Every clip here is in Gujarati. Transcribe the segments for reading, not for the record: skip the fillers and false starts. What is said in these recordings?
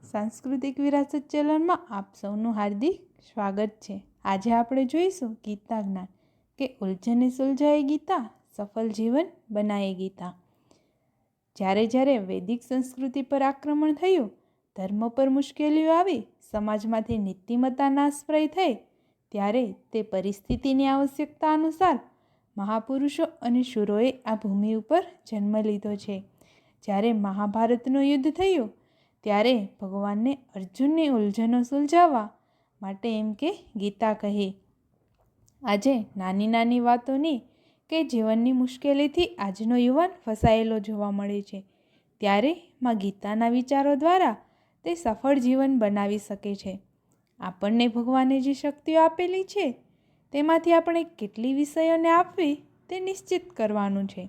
સાંસ્કૃતિક વિરાસત ચેનલમાં આપ સૌનું હાર્દિક સ્વાગત છે। આજે આપણે જોઈશું ગીતા જ્ઞાન કે ઉલઝને સુલઝાએ ગીતા, સફળ જીવન બનાએ ગીતા। જ્યારે વૈદિક સંસ્કૃતિ પર આક્રમણ થયું, ધર્મ પર મુશ્કેલીઓ આવી, સમાજમાંથી નીતિમત્તા નાશપ્રાય થઈ, ત્યારે તે પરિસ્થિતિની આવશ્યકતા અનુસાર મહાપુરુષો અને શૂરોએ આ ભૂમિ ઉપર જન્મ લીધો છે। જ્યારે મહાભારતનું યુદ્ધ થયું ત્યારે ભગવાનને અર્જુનની ઉલઝનો સુલઝાવવા માટે એમ કે ગીતા કહી। આજે નાની નાની વાતોની કે જીવનની મુશ્કેલીથી આજનો યુવાન ફસાયેલો જોવા મળે છે, ત્યારે માં ગીતાના વિચારો દ્વારા તે સફળ જીવન બનાવી શકે છે। આપણને ભગવાને જે શક્તિઓ આપેલી છે તેમાંથી આપણે કેટલી વિષયોને આપવી તે નિશ્ચિત કરવાનું છે।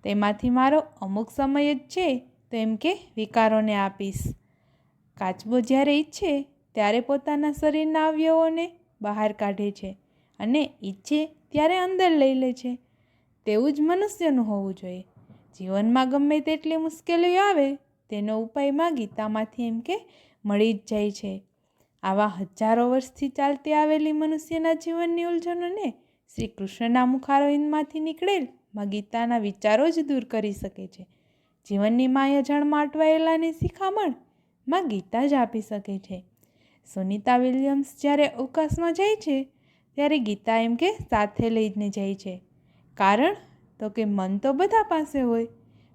તેમાંથી મારો અમુક સમય જ છે તો એમ કે વિકારોને આપીશ। કાચબો જ્યારે ઈચ્છે ત્યારે પોતાના શરીરના અવયવોને બહાર કાઢે છે અને ઈચ્છે ત્યારે અંદર લઈ લે છે। તેવું જ મનુષ્યનું હોવું જોઈએ। જીવનમાં ગમે તેટલી મુશ્કેલીઓ આવે તેનો ઉપાયમાં ગીતામાંથી એમ કે મળી જ જાય છે। આવા હજારો વર્ષથી ચાલતી આવેલી મનુષ્યના જીવનની ઉલઝનોને શ્રી કૃષ્ણના મુખારવિંદમાંથી નીકળેલ માં ગીતાના વિચારો જ દૂર કરી શકે છે। જીવનની માયાજાળમાં અટવાયેલાની શિખામણ માં ગીતા જ આપી શકે છે। સુનીતા વિલિયમ્સ જ્યારે અવકાશમાં જાય છે ત્યારે ગીતા એમ કે સાથે લઈને જાય છે। કારણ તો કે મન તો બધા પાસે હોય,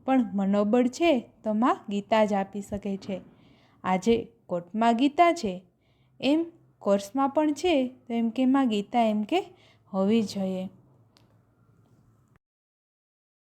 પણ મનોબળ છે તો માં ગીતા જ આપી શકે છે। આજે કોર્ટમાં ગીતા છે એમ કોર્સમાં પણ છે તો એમ કે માં ગીતા એમ કે હોવી જોઈએ।